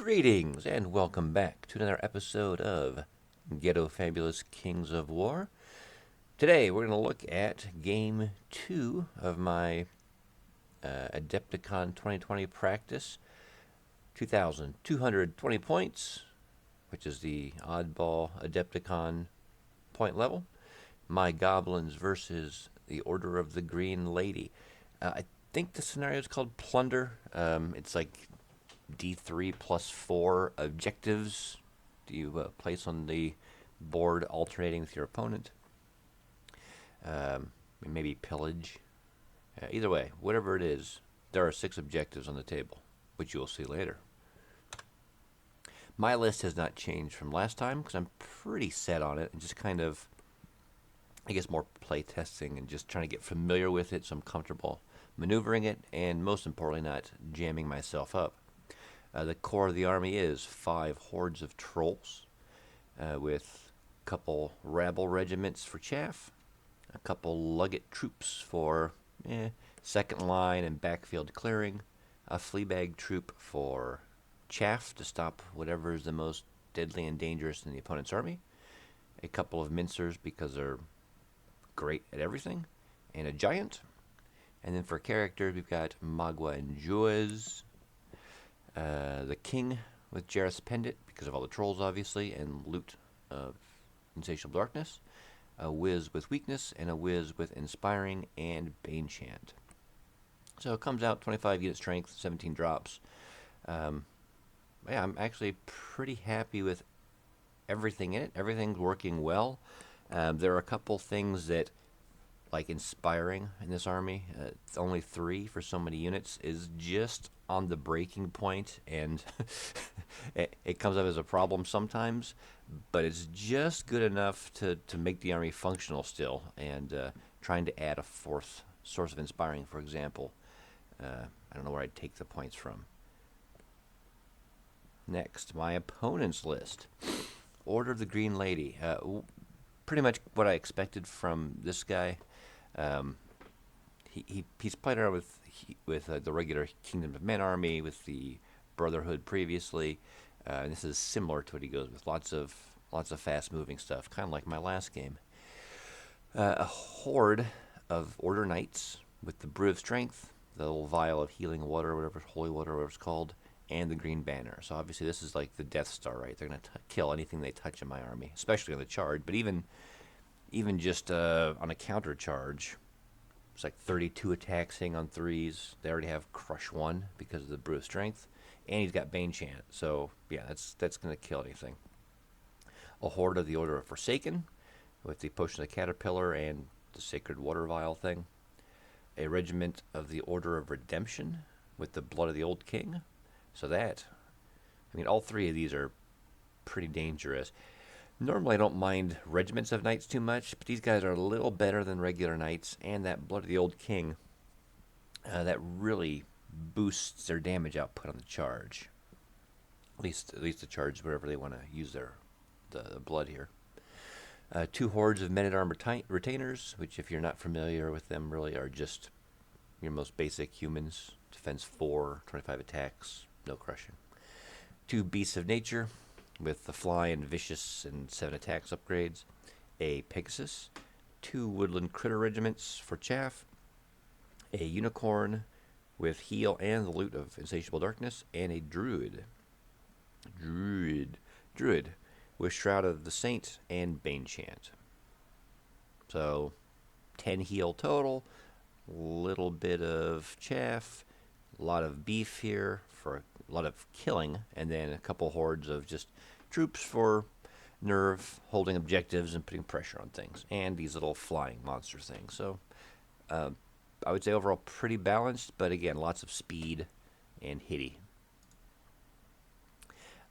Greetings and welcome back to another episode of Ghettofabulous Kings of War. Today we're going to look at Game 2 of my Adepticon 2020 practice. 2,220 points, which is the oddball Adepticon point level. My Goblins versus the Order of the Green Lady. I think the scenario is called Plunder. It's like D3 plus 4 objectives you place on the board, alternating with your opponent. Maybe pillage. Either way, whatever it is, there are 6 objectives on the table, which you will see later. My list has not changed from last time because I'm pretty set on it and just kind of, I guess, more play testing and just trying to get familiar with it so I'm comfortable maneuvering it and, most importantly, not jamming myself up. The core of the army is 5 hordes of trolls with a couple rabble regiments for chaff, a couple Luggett troops for second line and backfield clearing, a fleabag troop for chaff to stop whatever is the most deadly and dangerous in the opponent's army, a couple of mincers because they're great at everything, and a giant. And then for characters, we've got Magua and Juez, the king with Jareth's Pendant because of all the trolls, obviously, and loot of Insatiable Darkness, a Wiz with Weakness, and a Wiz with Inspiring and Banechant. So it comes out 25 unit strength, 17 drops. I'm actually pretty happy with everything in it. Everything's working well. There are a couple things that, like Inspiring in this army, it's only 3 for so many units, is just on the breaking point, and it comes up as a problem sometimes, but it's just good enough to make the army functional still, and trying to add a 4th source of Inspiring, for example. I don't know where I'd take the points from. Next, my opponent's list. Order of the Green Lady. Pretty much what I expected from this guy. He's played around with the regular Kingdom of Men army, with the Brotherhood previously. This is similar to what he goes with. Lots of fast moving stuff, kind of like my last game. A horde of Order Knights with the Brew of Strength, the little vial of healing water, whatever, holy water, whatever it's called, and the Green Banner. So obviously this is like the Death Star, right? They're going to kill anything they touch in my army, especially on the charge. But even just on a counter charge, it's like 32 attacks hitting on 3s. They already have Crush 1 because of the Brew of Strength. And he's got Banechant. So, yeah, that's going to kill anything. A Horde of the Order of Forsaken with the Potion of the Caterpillar and the Sacred Water Vial thing. A Regiment of the Order of Redemption with the Blood of the Old King. So all 3 of these are pretty dangerous. Normally, I don't mind regiments of knights too much, but these guys are a little better than regular knights, and that Blood of the Old King, that really boosts their damage output on the charge. At least the charge, wherever they want to use the blood here. 2 hordes of men-at-arm retainers, which, if you're not familiar with them, really are just your most basic humans. Defense 4, 25 attacks, no crushing. 2 beasts of nature, with the fly and vicious and 7 attacks upgrades, a Pegasus, 2 woodland critter regiments for chaff, a unicorn with heal and the loot of Insatiable Darkness, and a druid with Shroud of the Saint and Banechant. So 10 heal total, little bit of chaff, a lot of beef here for a lot of killing, and then a couple hordes of just troops for nerve, holding objectives and putting pressure on things, and these little flying monster things. So I would say overall pretty balanced, but again, lots of speed and hitty.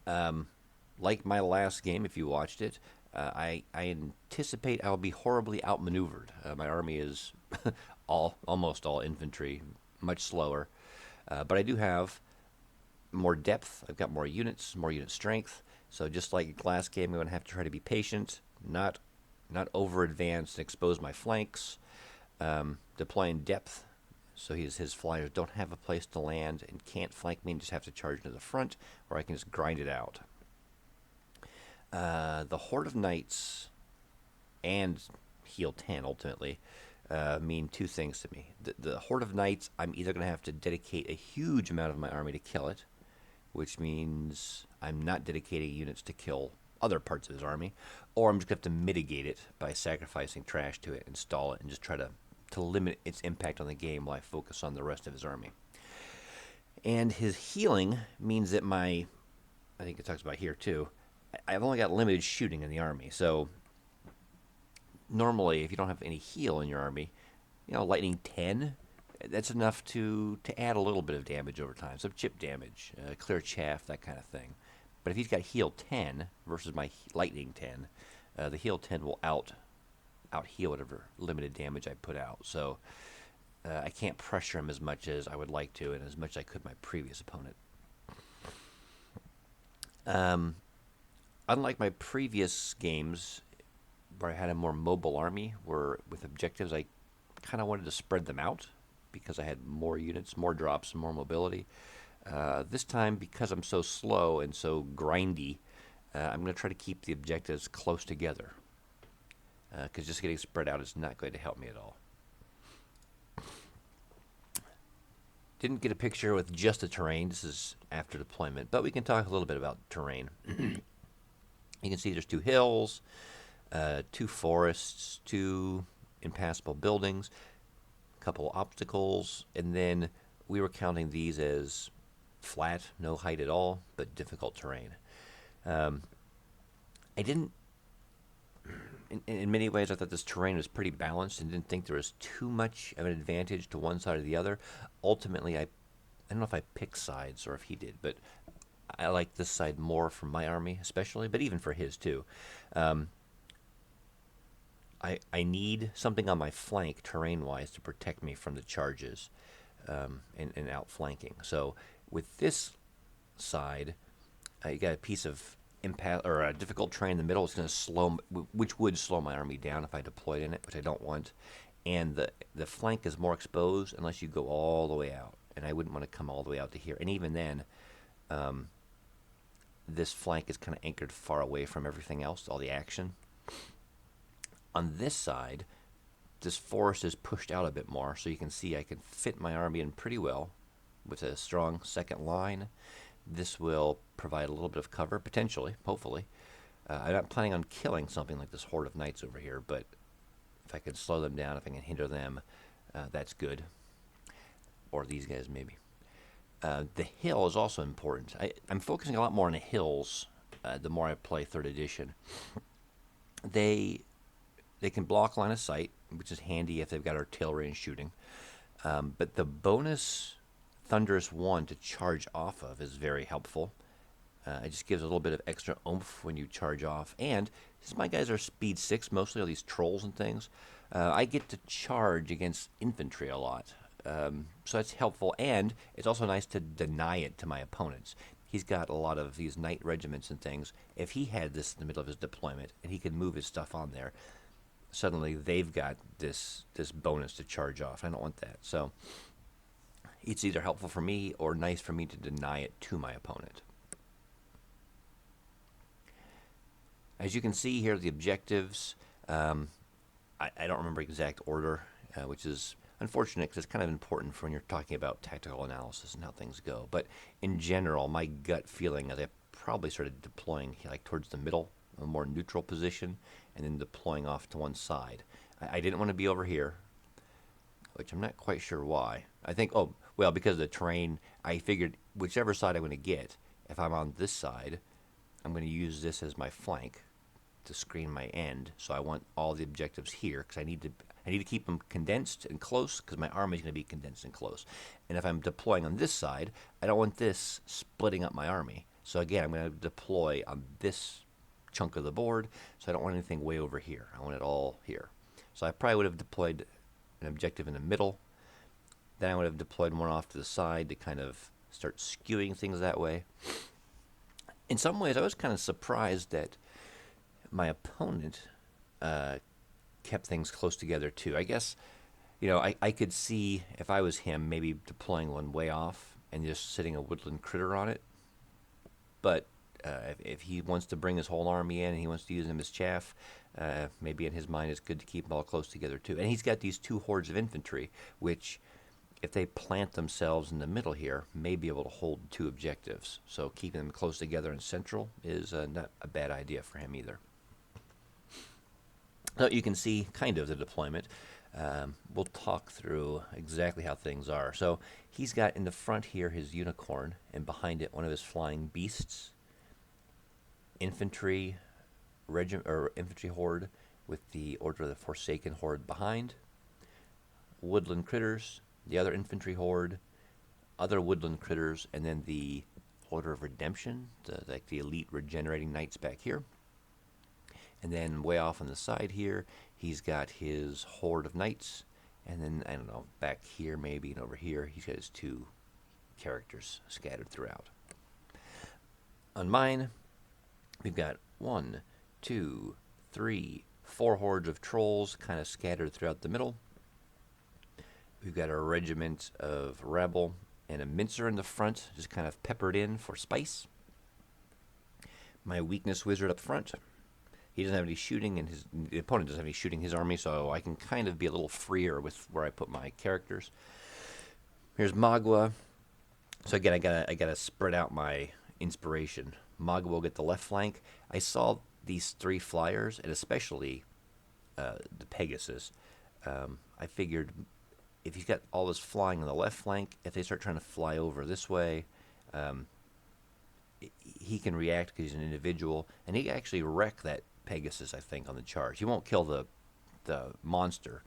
Like my last game, if you watched it, I anticipate I'll be horribly outmaneuvered. My army is almost all infantry, much slower, but I do have more depth. I've got more units, more unit strength. So just like last game, I'm going to have to try to be patient, not over advanced and expose my flanks. Deploying depth So his flyers don't have a place to land and can't flank me and just have to charge into the front, or I can just grind it out. The Horde of Knights and Heal 10 ultimately mean two things to me. The Horde of Knights, I'm either going to have to dedicate a huge amount of my army to kill it, which means I'm not dedicating units to kill other parts of his army, or I'm just going to have to mitigate it by sacrificing trash to it, install it, and just try to limit its impact on the game while I focus on the rest of his army. And his healing means that I think it talks about here too, I've only got limited shooting in the army, so normally if you don't have any heal in your army, lightning 10, that's enough to add a little bit of damage over time, some chip damage, clear chaff, that kind of thing. But if he's got heal 10 versus my lightning 10, the heal 10 will out heal whatever limited damage I put out. So I can't pressure him as much as I would like to, and as much as I could my previous opponent. Unlike my previous games, where I had a more mobile army, where with objectives I kind of wanted to spread them out because I had more units, more drops, and more mobility. This time, because I'm so slow and so grindy, I'm going to try to keep the objectives close together, because just getting spread out is not going to help me at all. Didn't get a picture with just the terrain. This is after deployment, but we can talk a little bit about terrain. You can see there's 2 hills, 2 forests, 2 impassable buildings, a couple obstacles, and then we were counting these as flat, no height at all, but difficult terrain. I didn't, in many ways, I thought this terrain was pretty balanced and didn't think there was too much of an advantage to one side or the other. Ultimately, I don't know if I picked sides or if he did, but I like this side more for my army, especially, but even for his too. I need something on my flank, terrain-wise, to protect me from the charges and outflanking. So with this side, you got a piece of or a difficult terrain in the middle. It's going to which would slow my army down if I deployed in it, which I don't want. And the flank is more exposed unless you go all the way out, and I wouldn't want to come all the way out to here. And even then, this flank is kind of anchored far away from everything else, all the action. On this side, this forest is pushed out a bit more, so you can see I can fit my army in pretty well with a strong second line. This will provide a little bit of cover, potentially, hopefully. I'm not planning on killing something like this Horde of Knights over here, but if I can slow them down, if I can hinder them, that's good. Or these guys, maybe. The hill is also important. I'm focusing a lot more on the hills the more I play 3rd edition. They can block line of sight, which is handy if they've got artillery and shooting. But the bonus Thunderous 1 to charge off of is very helpful. It just gives a little bit of extra oomph when you charge off. And since my guys are speed 6, mostly all these trolls and things, I get to charge against infantry a lot. So that's helpful, and it's also nice to deny it to my opponents. He's got a lot of these knight regiments and things. If he had this in the middle of his deployment and he could move his stuff on there, suddenly they've got this bonus to charge off. I don't want that. So it's either helpful for me or nice for me to deny it to my opponent. As you can see here, the objectives, I don't remember exact order, which is unfortunate because it's kind of important for when you're talking about tactical analysis and how things go. But in general, my gut feeling is I probably started deploying like towards the middle, a more neutral position, and then deploying off to one side. I didn't want to be over here, which I'm not quite sure why. I think, because of the terrain, I figured whichever side I'm going to get, if I'm on this side, I'm going to use this as my flank to screen my end. So I want all the objectives here because I need to keep them condensed and close because my army is going to be condensed and close. And if I'm deploying on this side, I don't want this splitting up my army. So again, I'm going to deploy on this chunk of the board, so I don't want anything way over here. I want it all here. So I probably would have deployed an objective in the middle. Then I would have deployed one off to the side to kind of start skewing things that way. In some ways, I was kind of surprised that my opponent kept things close together too. I guess You know, I could see if I was him, maybe deploying one way off and just sitting a woodland critter on it. But if he wants to bring his whole army in and he wants to use them as chaff, maybe in his mind it's good to keep them all close together too. And he's got these two hordes of infantry, which, if they plant themselves in the middle here, may be able to hold two objectives. So keeping them close together in central is not a bad idea for him either. So you can see kind of the deployment. We'll talk through exactly how things are. So he's got in the front here his unicorn, and behind it one of his flying beasts. Infantry infantry horde with the Order of the Forsaken horde behind. Woodland critters, the other infantry horde, other woodland critters, and then the Order of Redemption, like the elite regenerating knights back here. And then way off on the side here, he's got his horde of knights. And then, I don't know, back here maybe and over here, he's got his two characters scattered throughout. On mine, we've got 1, 2, 3, 4 hordes of trolls kind of scattered throughout the middle. We've got a regiment of rabble and a mincer in the front, just kind of peppered in for spice. My weakness wizard up front. He doesn't have any shooting, and the opponent doesn't have any shooting his army, so I can kind of be a little freer with where I put my characters. Here's Magua. So again, I gotta spread out my inspiration. Magua will get the left flank. I saw these 3 flyers, and especially the Pegasus. I figured if he's got all this flying on the left flank, if they start trying to fly over this way, he can react because he's an individual, and he can actually wreck that Pegasus, I think, on the charge. He won't kill the monster,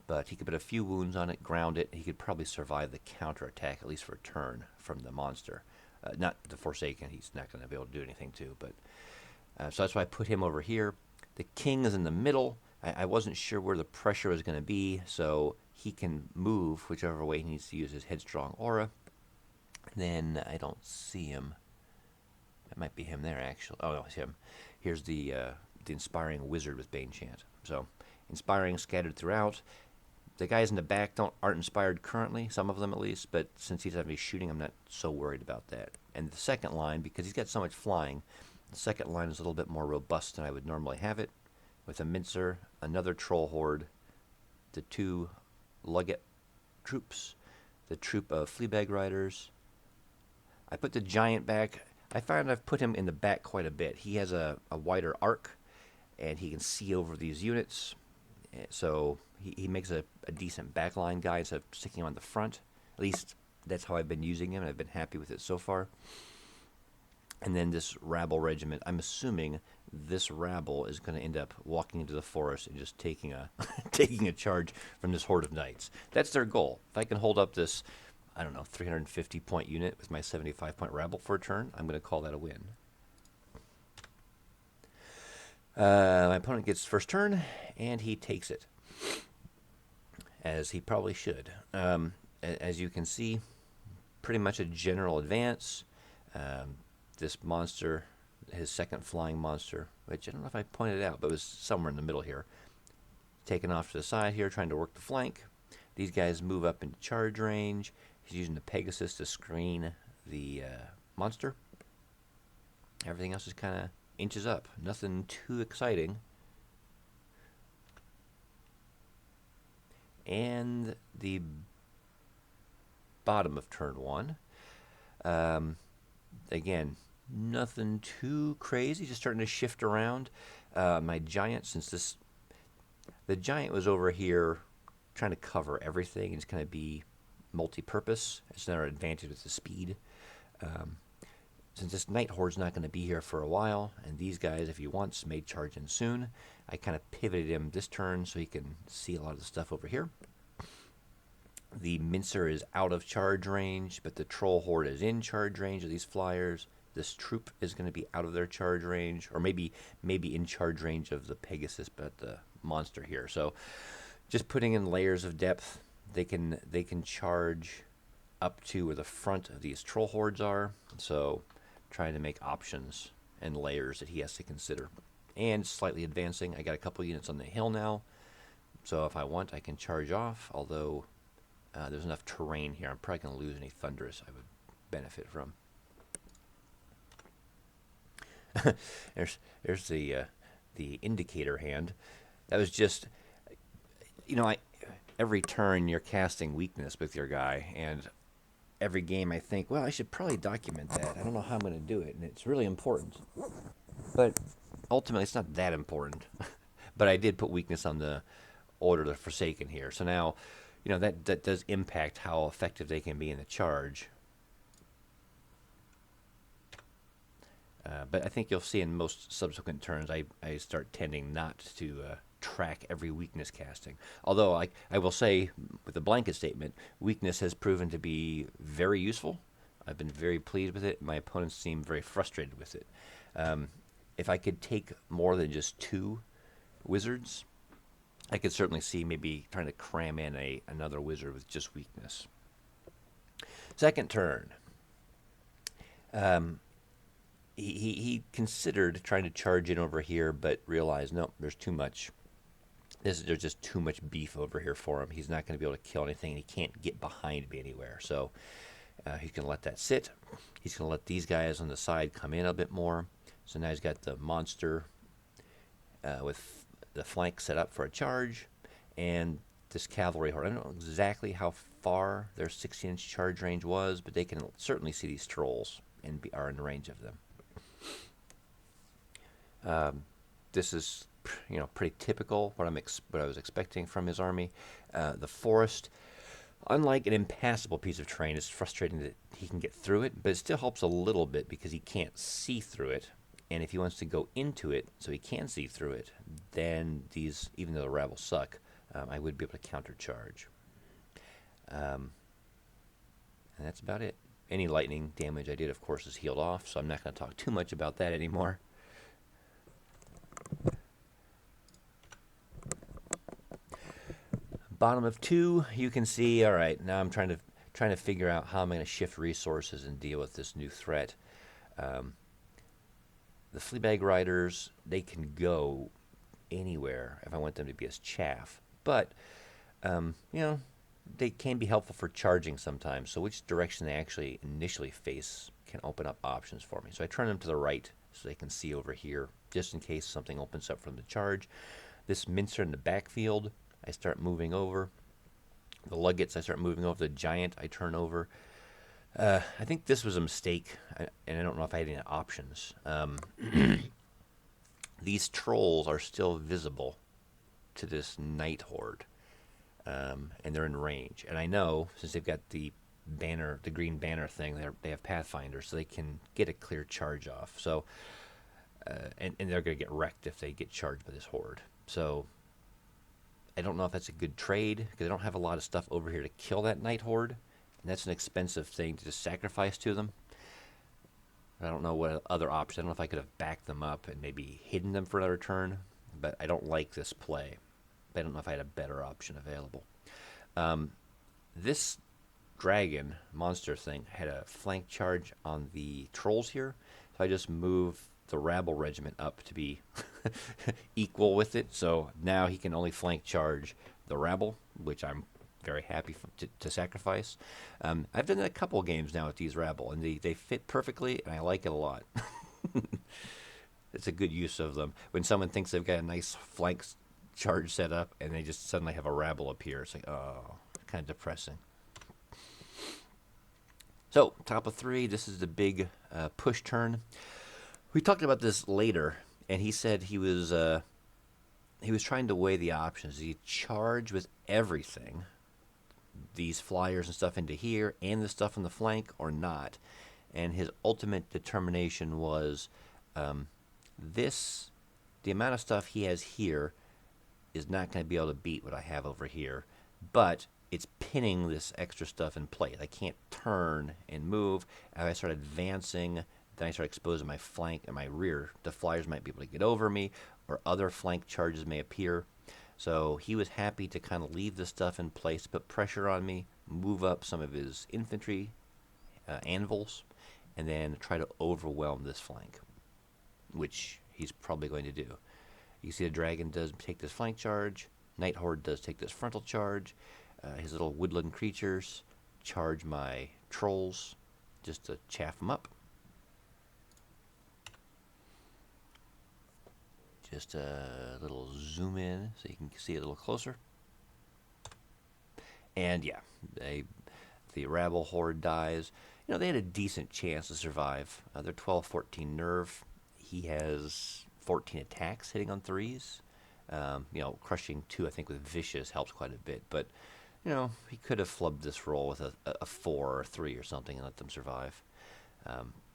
but he could put a few wounds on it, ground it. He could probably survive the counterattack, at least for a turn, from the monster. Not the Forsaken, he's not going to be able to do anything to, but so that's why I put him over here. The king is in the middle. I wasn't sure where the pressure was going to be, so he can move whichever way he needs to use his headstrong aura. Then I don't see him. That might be him there, actually. Oh, no, it's him. Here's the inspiring wizard with Bane Chant. So, inspiring scattered throughout. The guys in the back aren't inspired currently, some of them at least, but since he's having shooting, I'm not so worried about that. And the second line, because he's got so much flying, the second line is a little bit more robust than I would normally have it, with a mincer, another troll horde, the 2 Lugget troops, the troop of Fleabag Riders. I put the giant back. I find I've put him in the back quite a bit. He has a wider arc, and he can see over these units. So he makes a decent backline guy instead of sticking him on the front. At least that's how I've been using him, and I've been happy with it so far. And then this rabble regiment, I'm assuming this rabble is going to end up walking into the forest and just taking a taking a charge from this horde of knights. That's their goal. If I can hold up this, I don't know, 350-point unit with my 75-point rabble for a turn, I'm going to call that a win. My opponent gets first turn, and he takes it, as he probably should. As you can see, pretty much a general advance. This monster, his second flying monster, which I don't know if I pointed out, but it was somewhere in the middle here, taken off to the side here, trying to work the flank. These guys move up into charge range. He's using the Pegasus to screen the monster. Everything else is kind of inches up. Nothing too exciting. And the bottom of turn 1. Again, nothing too crazy. Just starting to shift around. My giant, the giant was over here trying to cover everything. It's going to be multi-purpose. It's another advantage with the speed. Since this Night Horde's not going to be here for a while, and these guys, if he wants, may charge in soon, I kind of pivoted him this turn so he can see a lot of the stuff over here. The Mincer is out of charge range, but the Troll Horde is in charge range of these flyers. This troop is going to be out of their charge range, or maybe in charge range of the Pegasus, but the monster here. So just putting in layers of depth, they can charge up to where the front of these Troll Hordes are. So trying to make options and layers that he has to consider. And slightly advancing. I got a couple units on the hill now. So if I want, I can charge off, although there's enough terrain here. I'm probably going to lose any thunderous I would benefit from. there's the indicator hand. That was just, every turn you're casting weakness with your guy, and every game I think, well, I should probably document that. I don't know how I'm going to do it, and it's really important. But ultimately, it's not that important. But I did put weakness on the Order of the Forsaken here. So now, that does impact how effective they can be in the charge. But I think you'll see in most subsequent turns, I start tending not to track every weakness casting. Although I will say, with the blanket statement, weakness has proven to be very useful. I've been very pleased with it. My opponents seem very frustrated with it. If I could take more than just 2 wizards, I could certainly see maybe trying to cram in another wizard with just weakness. Second turn. He considered trying to charge in over here, but realized, nope, there's too much. There's just too much beef over here for him. He's not going to be able to kill anything, and he can't get behind me anywhere. So he's going to let that sit. He's going to let these guys on the side come in a bit more. So now he's got the monster with the flank set up for a charge, and this cavalry horde. I don't know exactly how far their 16-inch charge range was, but they can certainly see these trolls and are in range of them. This is, pretty typical what I was expecting from his army. The forest, unlike an impassable piece of terrain, is frustrating that he can get through it, but it still helps a little bit because he can't see through it. And if he wants to go into it so he can see through it, then these, even though the rabble suck, I would be able to countercharge. And that's about it. Any lightning damage I did, of course, is healed off, so I'm not going to talk too much about that anymore. Bottom of 2, you can see, all right, now I'm trying to figure out how I'm going to shift resources and deal with this new threat. The Fleabag Riders, they can go anywhere if I want them to be as chaff. But, they can be helpful for charging sometimes. So which direction they actually initially face can open up options for me. So I turn them to the right so they can see over here, just in case something opens up from the charge. This mincer in the backfield, I start moving over. The Luggets, I start moving over. The Giant, I turn over. I think this was a mistake, and I don't know if I had any options. These trolls are still visible to this Night Horde, and they're in range. And I know, since they've got the banner, the green banner thing, they have Pathfinder, so they can get a clear charge off. So, and they're going to get wrecked if they get charged by this Horde. So, I don't know if that's a good trade, because I don't have a lot of stuff over here to kill that Night Horde. And that's an expensive thing to just sacrifice to them. I don't know what other option. I don't know if I could have backed them up and maybe hidden them for another turn. But I don't like this play. I don't know if I had a better option available. This dragon monster thing had a flank charge on the trolls here. So I just moved the rabble regiment up to be equal with it. So now he can only flank charge the rabble, which I'm very happy to sacrifice. I've done a couple games now with these rabble, and they fit perfectly, and I like it a lot. It's a good use of them. When someone thinks they've got a nice flank charge set up, and they just suddenly have a rabble appear, it's like, oh, kind of depressing. So, top of 3, this is the big push turn. We talked about this later, and he said he was trying to weigh the options. He charge with everything, these flyers and stuff into here, and the stuff on the flank, or not. And his ultimate determination was the amount of stuff he has here is not going to be able to beat what I have over here, but it's pinning this extra stuff in place. I can't turn and move. As I start advancing, then I start exposing my flank and my rear. The flyers might be able to get over me, or other flank charges may appear. So he was happy to kind of leave the stuff in place, put pressure on me, move up some of his infantry anvils, and then try to overwhelm this flank, which he's probably going to do. You see the dragon does take this flank charge, Night Horde does take this frontal charge. His little woodland creatures charge my trolls just to chaff them up. Just a little zoom in so you can see it a little closer. And yeah, the rabble horde dies. You know, they had a decent chance to survive. They're 12-14 nerve. He has 14 attacks hitting on 3s. You know, crushing 2, I think, with vicious helps quite a bit. But, you know, he could have flubbed this roll with a 4 or 3 or something and let them survive.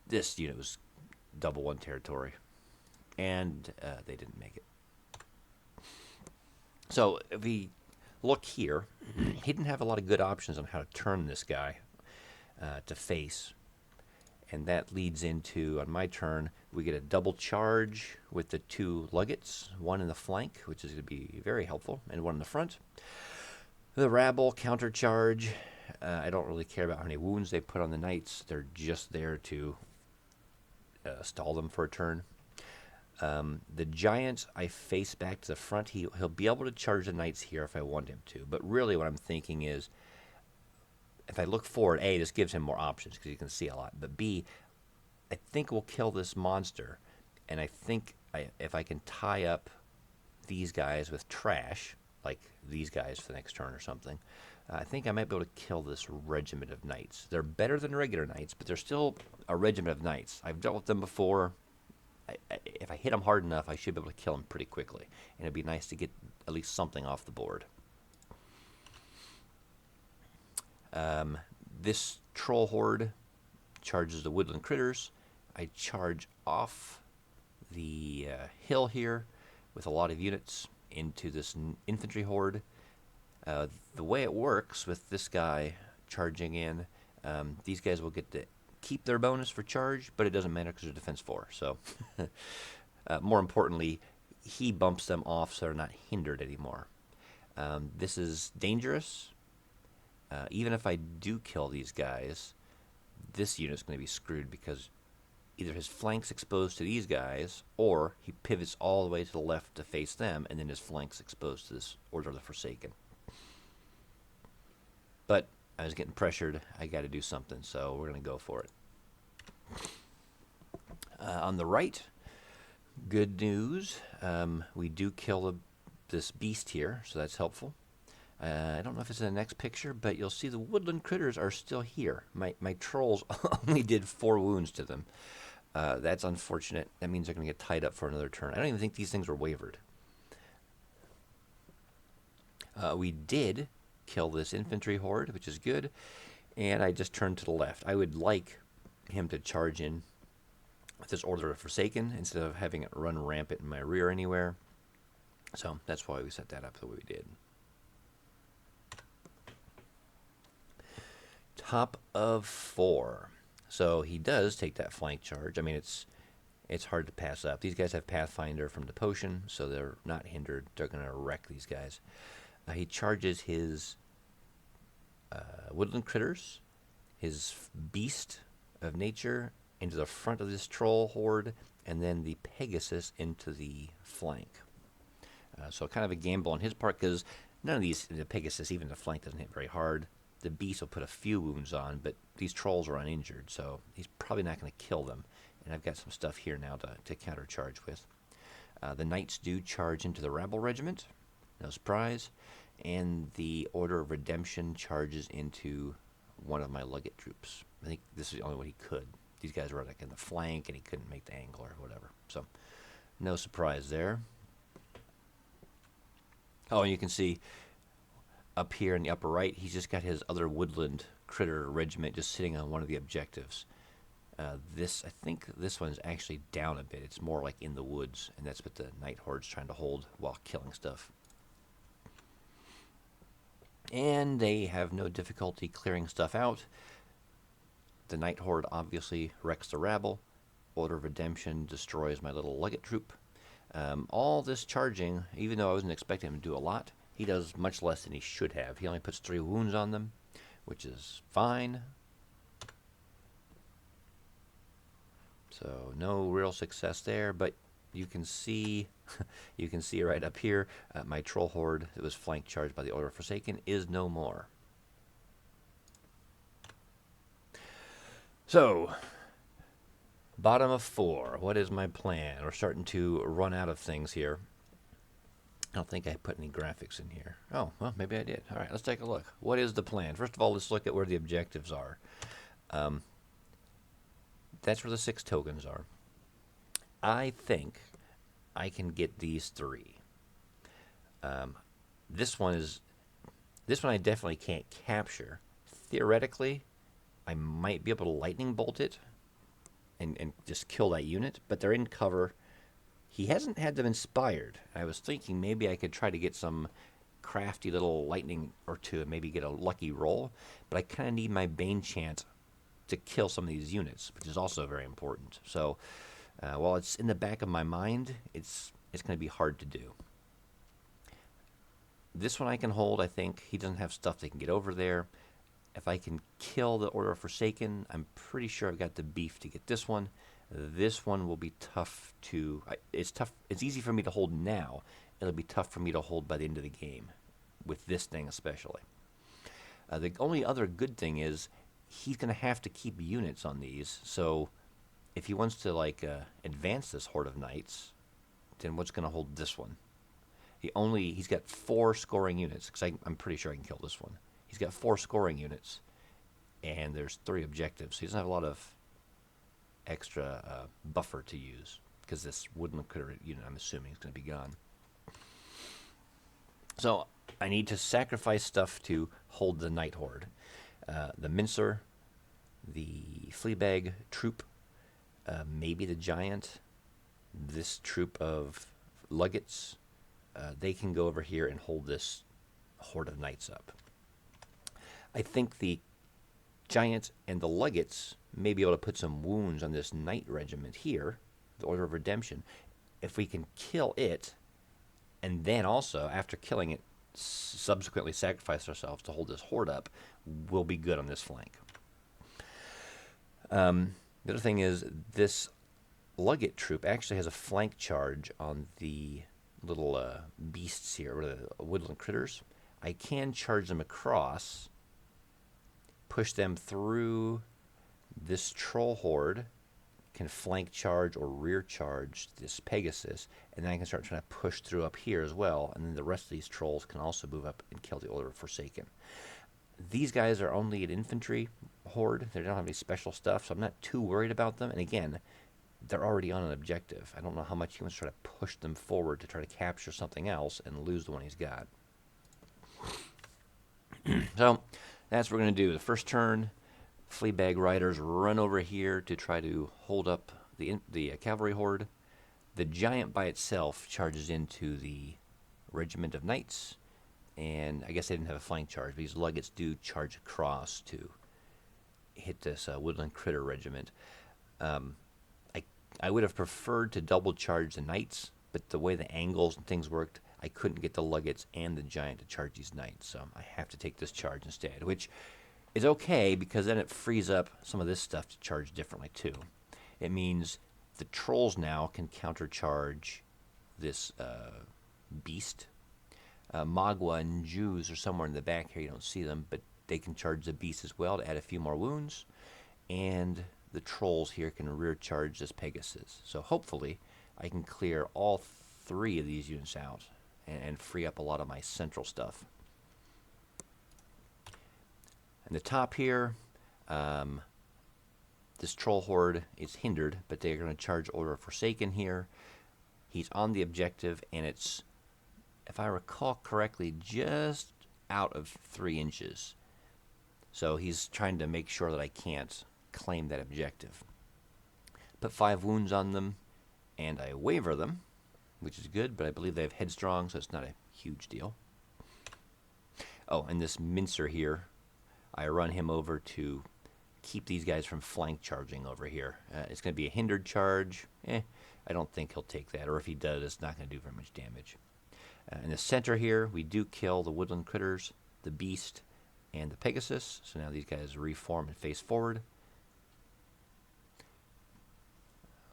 This unit was double 1 territory. And they didn't make it. So if we look here, he didn't have a lot of good options on how to turn this guy to face. And that leads into, on my turn, we get a double charge with the 2 luggets, one in the flank, which is going to be very helpful, and one in the front. The rabble counter charge. I don't really care about how many wounds they put on the knights. They're just there to stall them for a turn. The giant, I face back to the front. He'll be able to charge the knights here if I want him to. But really what I'm thinking is, if I look forward, A, this gives him more options because you can see a lot. But B, I think we'll kill this monster. And I think if I can tie up these guys with trash, like these guys for the next turn or something, I think I might be able to kill this regiment of knights. They're better than regular knights, but they're still a regiment of knights. I've dealt with them before. If I hit them hard enough, I should be able to kill them pretty quickly. And it'd be nice to get at least something off the board. This troll horde charges the woodland critters. I charge off the hill here with a lot of units into this infantry horde. The way it works with this guy charging in, these guys will get to keep their bonus for charge, but it doesn't matter because they're defense 4. So, more importantly, he bumps them off so they're not hindered anymore. This is dangerous. Even if I do kill these guys, this unit's going to be screwed because either his flank's exposed to these guys, or he pivots all the way to the left to face them, and then his flank's exposed to this Order of the Forsaken. But I was getting pressured. I got to do something, so we're going to go for it. On the right, good news. We do kill this beast here, so that's helpful. I don't know if it's in the next picture, but you'll see the woodland critters are still here. My trolls only did 4 wounds to them. That's unfortunate. That means they're going to get tied up for another turn. I don't even think these things were wavered. We did kill this infantry horde, which is good, and I just turned to the left. I would like him to charge in with this Order of Forsaken instead of having it run rampant in my rear anywhere. So that's why we set that up the way we did. Top of 4. So he does take that flank charge. I mean, it's hard to pass up. These guys have Pathfinder from the potion, so they're not hindered. They're going to wreck these guys. He charges his woodland critters, his beast of nature, into the front of this troll horde, and then the Pegasus into the flank. So kind of a gamble on his part, because none of these, the Pegasus, even the flank, doesn't hit very hard. The beast will put a few wounds on, but these trolls are uninjured, so he's probably not going to kill them. And I've got some stuff here now to countercharge with. The knights do charge into the rabble regiment, no surprise, and the Order of Redemption charges into one of my Luggate troops. I think this is the only way he could. These guys were like in the flank, and he couldn't make the angle or whatever. So, no surprise there. Oh, and you can see up here in the upper right, he's just got his other woodland critter regiment just sitting on one of the objectives. I think this one's actually down a bit. It's more like in the woods, and that's what the Night Horde's trying to hold while killing stuff. And they have no difficulty clearing stuff out. The Night Horde obviously wrecks the rabble. Order of Redemption destroys my little Luggate troop. All this charging, even though I wasn't expecting him to do a lot, he does much less than he should have. He only puts 3 wounds on them, which is fine. So no real success there, but you can see, you can see right up here, my troll horde that was flank charged by the Order of Forsaken is no more. So, bottom of 4. What is my plan? We're starting to run out of things here. I don't think I put any graphics in here. Oh, well, maybe I did. All right, let's take a look. What is the plan? First of all, let's look at where the objectives are. That's where the 6 tokens are. I think I can get these 3. This one I definitely can't capture. Theoretically, I might be able to lightning bolt it and just kill that unit, but they're in cover. He hasn't had them inspired. I was thinking maybe I could try to get some crafty little lightning or two and maybe get a lucky roll, but I kind of need my Bane chant to kill some of these units, which is also very important. So while it's in the back of my mind, it's going to be hard to do. This one I can hold, I think. He doesn't have stuff that can get over there. If I can kill the Order of Forsaken, I'm pretty sure I've got the beef to get this one. This one will be tough to... It's tough. It's easy for me to hold now. It'll be tough for me to hold by the end of the game, with this thing especially. The only other good thing is he's going to have to keep units on these. So if he wants to like advance this Horde of Knights, then what's going to hold this one? He's got 4 scoring units, because I'm pretty sure I can kill this one. He's got 4 scoring units, and there's 3 objectives. He doesn't have a lot of extra buffer to use, because this woodland critter unit, I'm assuming, is going to be gone. So I need to sacrifice stuff to hold the Night Horde. The Mincer, the Fleabag troop, maybe the Giant, this troop of Luggets. They can go over here and hold this Horde of Knights up. I think the Giant and the Luggets may be able to put some wounds on this Knight regiment here, the Order of Redemption. If we can kill it, and then also, after killing it, subsequently sacrifice ourselves to hold this Horde up, we'll be good on this flank. The other thing is, this Lugget troop actually has a flank charge on the little beasts here, or the woodland critters. I can charge them across, push them through this troll horde, can flank charge or rear charge this Pegasus, and then I can start trying to push through up here as well, and then the rest of these trolls can also move up and kill the Order of Forsaken. These guys are only an infantry horde. They don't have any special stuff, so I'm not too worried about them. And again, they're already on an objective. I don't know how much he wants to try to push them forward to try to capture something else and lose the one he's got. So that's what we're going to do. The first turn, Fleabag Riders run over here to try to hold up the cavalry horde. The Giant by itself charges into the regiment of knights, and I guess they didn't have a flank charge, but these Luggets do charge across to hit this woodland critter regiment. I would have preferred to double charge the knights, but the way the angles and things worked, I couldn't get the Luggets and the Giant to charge these knights, so I have to take this charge instead, which is okay, because then it frees up some of this stuff to charge differently too. It means the trolls now can countercharge this beast. Magua and Jews are somewhere in the back here, you don't see them, but they can charge the beast as well to add a few more wounds, and the trolls here can rear charge this Pegasus. So hopefully I can clear all 3 of these units out and free up a lot of my central stuff. And the top here, this troll horde is hindered, but they're going to charge Order of Forsaken here. He's on the objective, and it's, if I recall correctly, just out of 3 inches. So he's trying to make sure that I can't claim that objective. Put 5 wounds on them, and I waver them, which is good, but I believe they have headstrong, so it's not a huge deal. Oh, and this Mincer here, I run him over to keep these guys from flank charging over here. It's going to be a hindered charge. I don't think he'll take that, or if he does, it's not going to do very much damage. In the center here, we do kill the woodland critters, the beast, and the Pegasus. So now these guys reform and face forward.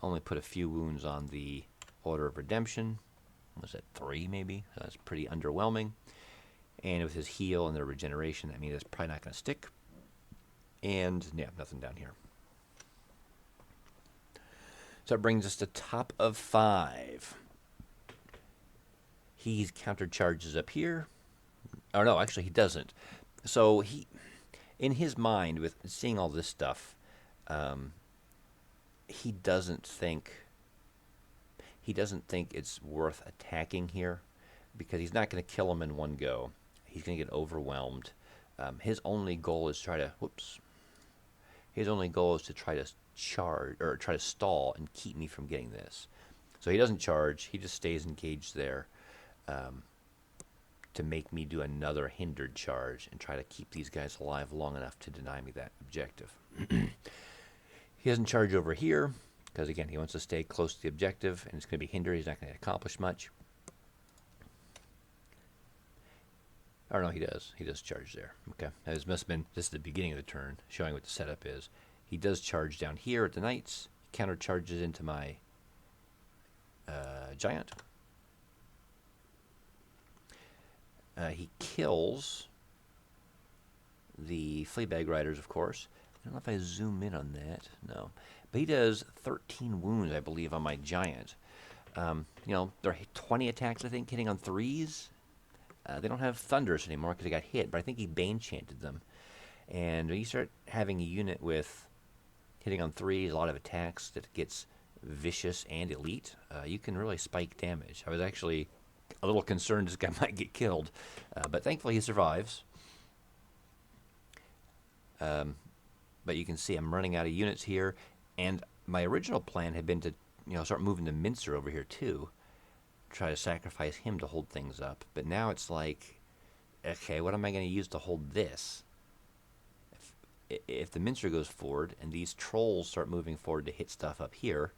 Only put a few wounds on the Order of Redemption. Was that 3 maybe? So that's pretty underwhelming. And with his heal and the regeneration, that means it's probably not going to stick. And yeah, nothing down here. So it brings us to top of 5. He's counter charges up here. Oh no, actually he doesn't. So he, in his mind, with seeing all this stuff, he doesn't think it's worth attacking here, because he's not going to kill him in one go. He's going to get overwhelmed. His only goal is try to charge or try to stall and keep me from getting this. So he doesn't charge. He just stays engaged there to make me do another hindered charge and try to keep these guys alive long enough to deny me that objective. He doesn't charge over here because, again, he wants to stay close to the objective, and it's going to be hindered. He's not going to accomplish much. Or no, he does. He does charge there. Okay. This must have been just the beginning of the turn, showing what the setup is. He does charge down here at the knights. He counter charges into my giant. He kills the Fleabag Riders, of course. I don't know if I zoom in on that. No. But he does 13 wounds, I believe, on my giant. You know, there are 20 attacks, I think, hitting on 3s. They don't have Thunders anymore because they got hit, but I think he Bane chanted them. And when you start having a unit with hitting on 3s, a lot of attacks that gets vicious and elite, you can really spike damage. I was actually a little concerned this guy might get killed, but thankfully he survives. But you can see I'm running out of units here, and my original plan had been to start moving the Mincer over here too, try to sacrifice him to hold things up. But now it's like, okay, what am I going to use to hold this? If the Mincer goes forward and these trolls start moving forward to hit stuff up here,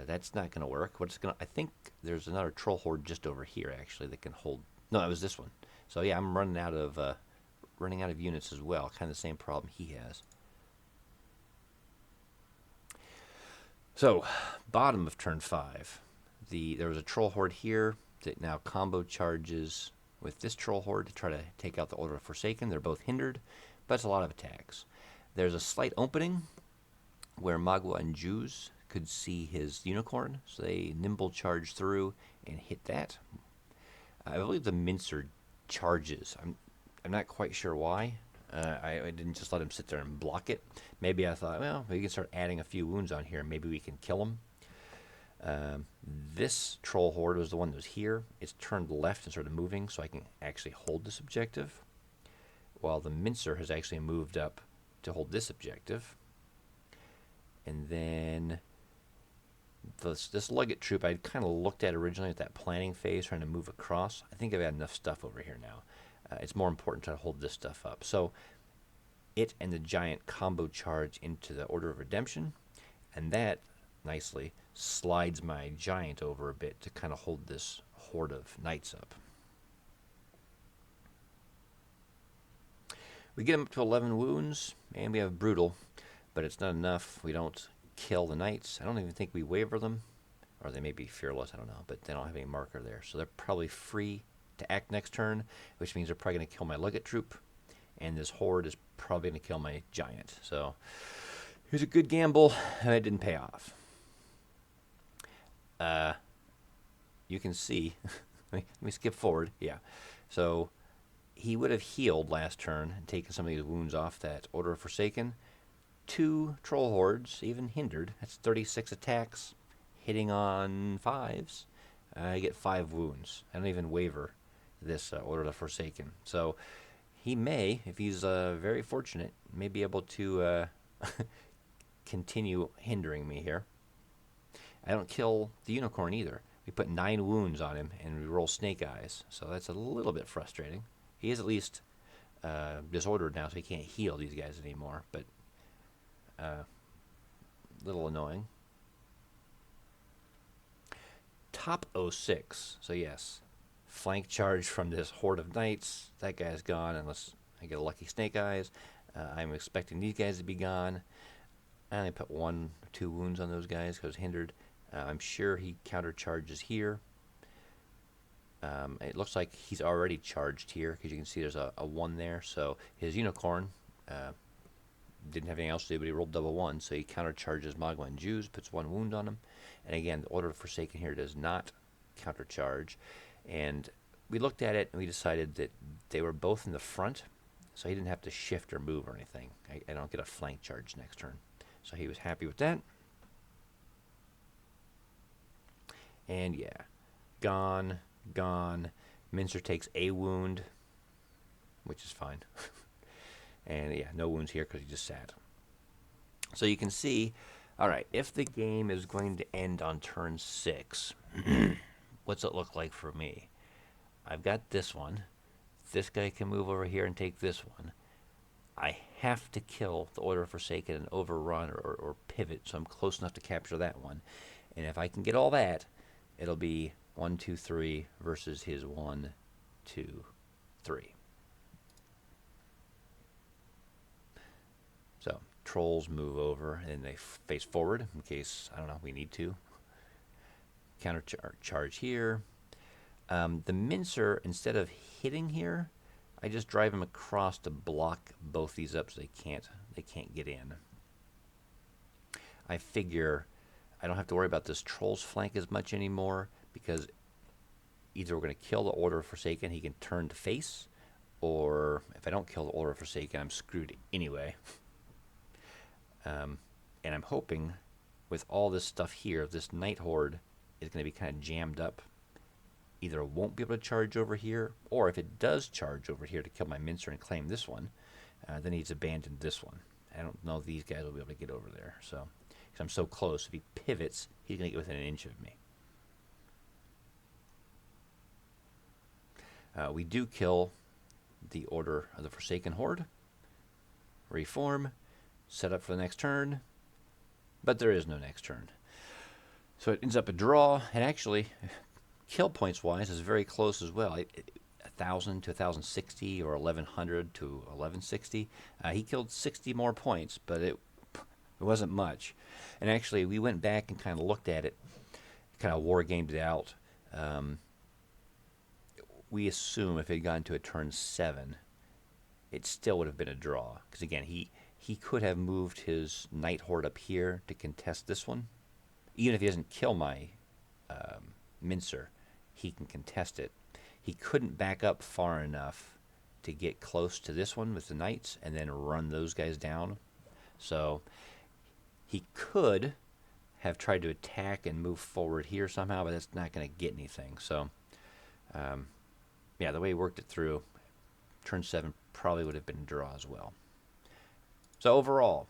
that's not going to work. I think there's another troll horde just over here actually that can hold. No, that was this one. So yeah, I'm running out of units as well. Kind of the same problem he has. So, bottom of turn 5. There was a troll horde here that now combo charges with this troll horde to try to take out the Order of Forsaken. They're both hindered, but it's a lot of attacks. There's a slight opening where Magua and Jews could see his unicorn, so they nimble charge through and hit that. I believe the Mincer charges. I'm not quite sure why. I didn't just let him sit there and block it. Maybe I thought, well, we can start adding a few wounds on here. Maybe we can kill him. This troll horde was the one that was here. It's turned left and started moving, so I can actually hold this objective, while the Mincer has actually moved up to hold this objective. And then this Luggate troop I'd kind of looked at originally at that planning phase, trying to move across. I think I've got enough stuff over here now. It's more important to hold this stuff up. So it and the giant combo charge into the Order of Redemption, and that nicely slides my giant over a bit to kind of hold this horde of knights up. We get him up to 11 wounds, and we have Brutal, but it's not enough. We don't kill the knights. I don't even think we waver them, or they may be fearless, I don't know, but they don't have any marker there. So they're probably free to act next turn, which means they're probably going to kill my Luggate troop, and this horde is probably going to kill my giant. So here's a good gamble, and it didn't pay off. You can see, let me skip forward, yeah. So he would have healed last turn and taken some of these wounds off that Order of Forsaken. 2 troll hordes, even hindered, that's 36 attacks, hitting on 5s. I get 5 wounds. I don't even waver this Order of Forsaken. So he may, if he's very fortunate, may be able to continue hindering me here. I don't kill the unicorn either. We put 9 wounds on him, and we roll snake eyes. So that's a little bit frustrating. He is at least disordered now, so he can't heal these guys anymore. But a little annoying. Top 06. So yes, flank charge from this horde of knights. That guy's gone unless I get a lucky snake eyes. I'm expecting these guys to be gone. I only put 1 or 2 wounds on those guys because hindered. I'm sure he countercharges here. It looks like he's already charged here because you can see there's a 1 there. So his unicorn didn't have anything else to do, but he rolled double 1. So he countercharges Magua and Jews, puts 1 wound on him. And again, the Order of Forsaken here does not countercharge. And we looked at it and we decided that they were both in the front. So he didn't have to shift or move or anything. I don't get a flank charge next turn. So he was happy with that. And yeah, gone. Mincer takes a wound, which is fine. And yeah, no wounds here because he just sat. So you can see, all right, if the game is going to end on turn 6, what's it look like for me? I've got this one. This guy can move over here and take this one. I have to kill the Order of Forsaken and overrun or pivot, so I'm close enough to capture that one. And if I can get all that, it'll be 1, 2, 3 versus his 1, 2, 3. So trolls move over and they face forward in case, I don't know, we need to. Countercharge here. The Mincer, instead of hitting here, I just drive him across to block both these up so they can't get in. I figure I don't have to worry about this troll's flank as much anymore because either we're going to kill the Order of Forsaken, he can turn to face, or if I don't kill the Order of Forsaken, I'm screwed anyway. And I'm hoping with all this stuff here, this Night Horde is going to be kind of jammed up. Either it won't be able to charge over here, or if it does charge over here to kill my Mincer and claim this one, then he's abandoned this one. I don't know if these guys will be able to get over there. So, because I'm so close, if he pivots, he's going to get within an inch of me. We do kill the Order of the Forsaken Horde. Reform. Set up for the next turn. But there is no next turn. So it ends up a draw. And actually, kill points wise is very close as well. 1,000 to 1,060 or 1,100 to 1,160. He killed 60 more points, but it wasn't much. And actually, we went back and kind of looked at it, kind of war gamed it out. We assume if it had gone to a turn 7, it still would have been a draw. Because again, he could have moved his Night Horde up here to contest this one. Even if he doesn't kill my Mincer, he can contest it. He couldn't back up far enough to get close to this one with the Knights and then run those guys down. So he could have tried to attack and move forward here somehow, but that's not going to get anything. So, yeah, the way he worked it through, turn 7 probably would have been a draw as well. So overall,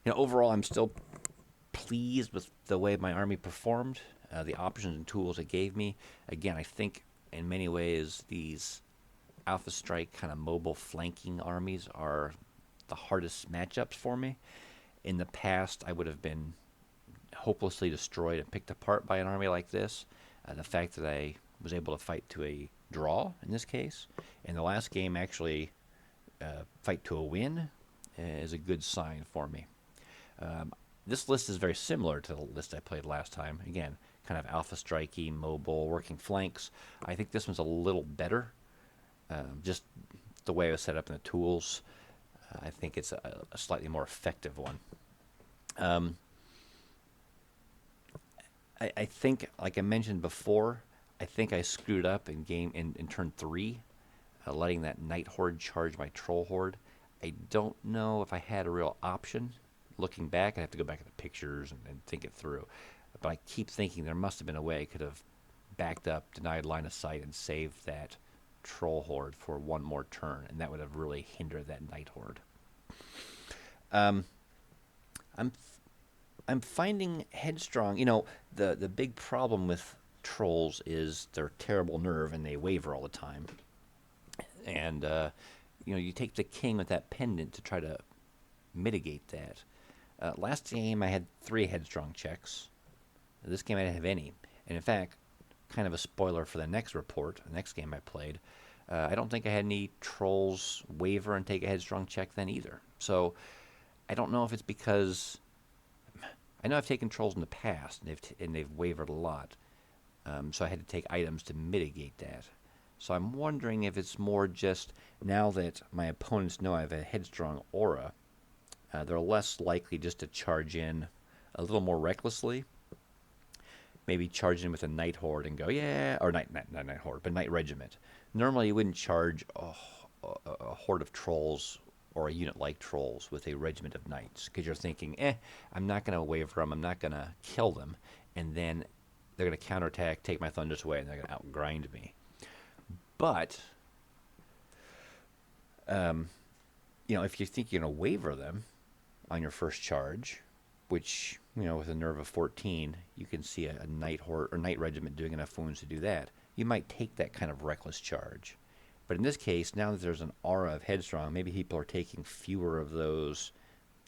overall I'm still pleased with the way my army performed, the options and tools it gave me. Again, I think in many ways these Alpha Strike kind of mobile flanking armies are the hardest matchups for me. In the past, I would have been hopelessly destroyed and picked apart by an army like this. The fact that I was able to fight to a draw in this case, and the last game actually fight to a win is a good sign for me. This list is very similar to the list I played last time. Again, kind of alpha-strikey, mobile, working flanks. I think this one's a little better. Just the way it was set up in the tools, I think it's a slightly more effective one. I think, like I mentioned before, I think I screwed up in turn 3, letting that Night Horde charge my Troll Horde. I don't know if I had a real option. Looking back, I have to go back at the pictures and think it through. But I keep thinking there must have been a way I could have backed up, denied line of sight, and saved that Troll Horde for one more turn, and that would have really hindered that Night Horde. I'm finding Headstrong. The big problem with trolls is their terrible nerve, and they waver all the time. And you take the king with that pendant to try to mitigate that. Last game I had 3 Headstrong checks. This game I didn't have any. And in fact, kind of a spoiler for the next report, the next game I played, I don't think I had any trolls waver and take a Headstrong check then either. So I don't know if it's because I know I've taken trolls in the past, and they've wavered a lot. So I had to take items to mitigate that. So I'm wondering if it's more just now that my opponents know I have a headstrong aura, they're less likely just to charge in a little more recklessly. Maybe charge in with a night horde and go, yeah, or not night horde, but night regiment. Normally, you wouldn't charge a horde of trolls or a unit like trolls with a regiment of knights because you're thinking, I'm not going to waver them, I'm not going to kill them, and then they're going to counterattack, take my thunders away, and they're going to outgrind me. But, if you think you're going to waver them on your first charge, which, with a nerve of 14, you can see a night horde or night regiment doing enough wounds to do that. You might take that kind of reckless charge. But in this case, now that there's an aura of headstrong, maybe people are taking fewer of those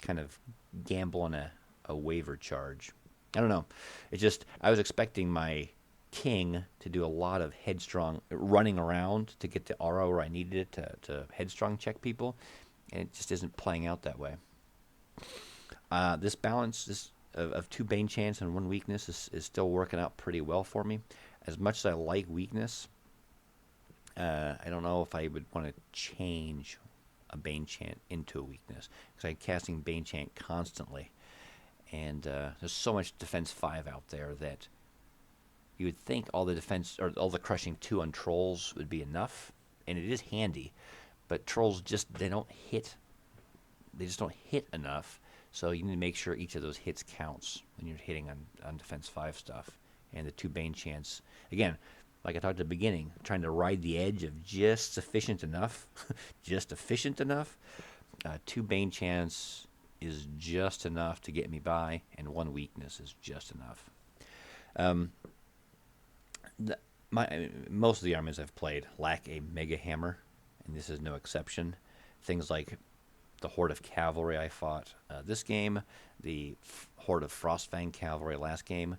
kind of gamble on a waver charge. I don't know. It's just, I was expecting my king to do a lot of headstrong running around to get the aura where I needed it to headstrong check people, and it just isn't playing out that way. This balance of 2 Bane Chance and 1 weakness is still working out pretty well for me. As much as I like weakness, I don't know if I would want to change a Bane Chant into a weakness, because I'm casting Bane Chant constantly. And there's so much defense 5 out there that you would think all the defense or all the crushing 2 on trolls would be enough, and it is handy. But trolls they don't hit. They just don't hit enough. So you need to make sure each of those hits counts when you're hitting on defense 5 stuff. And the 2 Bane Chants, again, like I talked at the beginning, trying to ride the edge of just sufficient enough, 2 Bane Chants is just enough to get me by, and 1 weakness is just enough. Most of the armies I've played lack a mega hammer, and this is no exception. Things like the horde of cavalry I fought this game, the horde of Frostfang cavalry last game,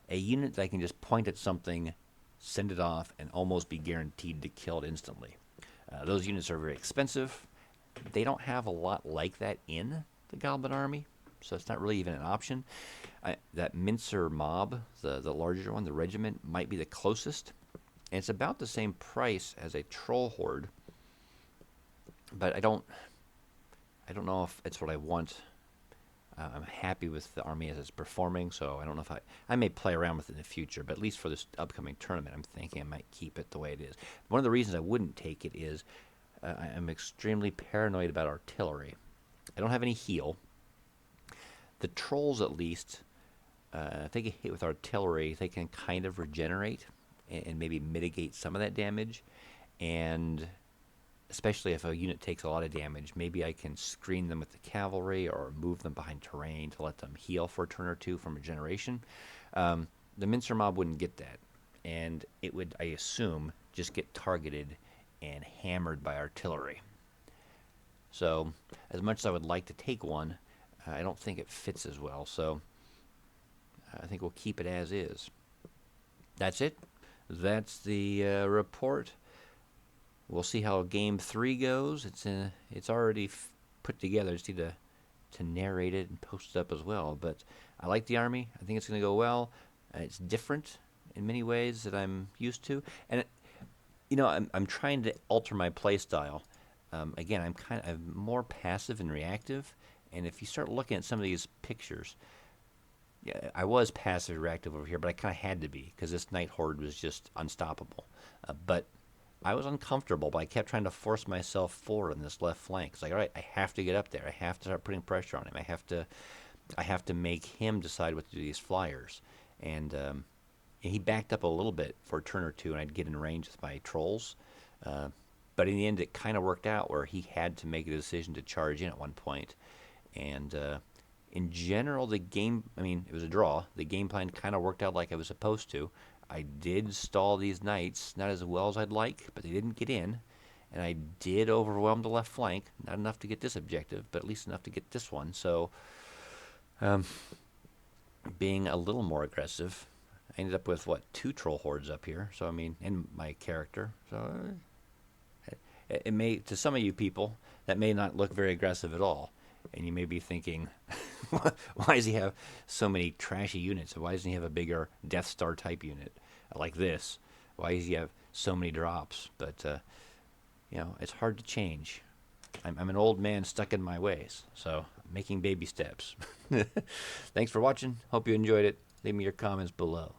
a unit that I can just point at something, send it off, and almost be guaranteed to kill it instantly. Those units are very expensive. They don't have a lot like that in the Goblin army, so it's not really even an option. That mincer mob, the larger one, the regiment, might be the closest, and it's about the same price as a troll horde. But I don't know if it's what I want. I'm happy with the army as it's performing, so I don't know if I may play around with it in the future, but at least for this upcoming tournament, I'm thinking I might keep it the way it is. One of the reasons I wouldn't take it is I'm extremely paranoid about artillery. I don't have any heal. The trolls, at least, if they get hit with artillery, they can kind of regenerate and maybe mitigate some of that damage. And especially if a unit takes a lot of damage, maybe I can screen them with the cavalry or move them behind terrain to let them heal for a turn or two from regeneration. The mincer mob wouldn't get that, and it would, I assume, just get targeted and hammered by artillery. So, as much as I would like to take one, I don't think it fits as well, so I think we'll keep it as is. That's it. That's the report. We'll see how Game 3 goes. It's already put together. Just need to narrate it and post it up as well. But I like the army. I think it's going to go well. It's different in many ways that I'm used to. And, I'm trying to alter my play style. Again, I'm more passive and reactive. And if you start looking at some of these pictures, yeah, I was passive reactive over here, but I kind of had to be because this Night Horde was just unstoppable. But I was uncomfortable, but I kept trying to force myself forward on this left flank. It's like, all right, I have to get up there. I have to start putting pressure on him. I have to make him decide what to do to these flyers. And he backed up a little bit for a turn or two, and I'd get in range with my trolls. But in the end, it kind of worked out where he had to make a decision to charge in at one point. And in general, the game, it was a draw. The game plan kind of worked out like I was supposed to. I did stall these knights, not as well as I'd like, but they didn't get in. And I did overwhelm the left flank. Not enough to get this objective, but at least enough to get this one. So, being a little more aggressive, I ended up with, 2 troll hordes up here. So, in my character. So, to some of you people, that may not look very aggressive at all. And you may be thinking, Why does he have so many trashy units? Why doesn't he have a bigger Death Star type unit like this? Why does he have so many drops? But it's hard to change. I'm an old man stuck in my ways, so I'm making baby steps. Thanks for watching. Hope you enjoyed it. Leave me your comments below.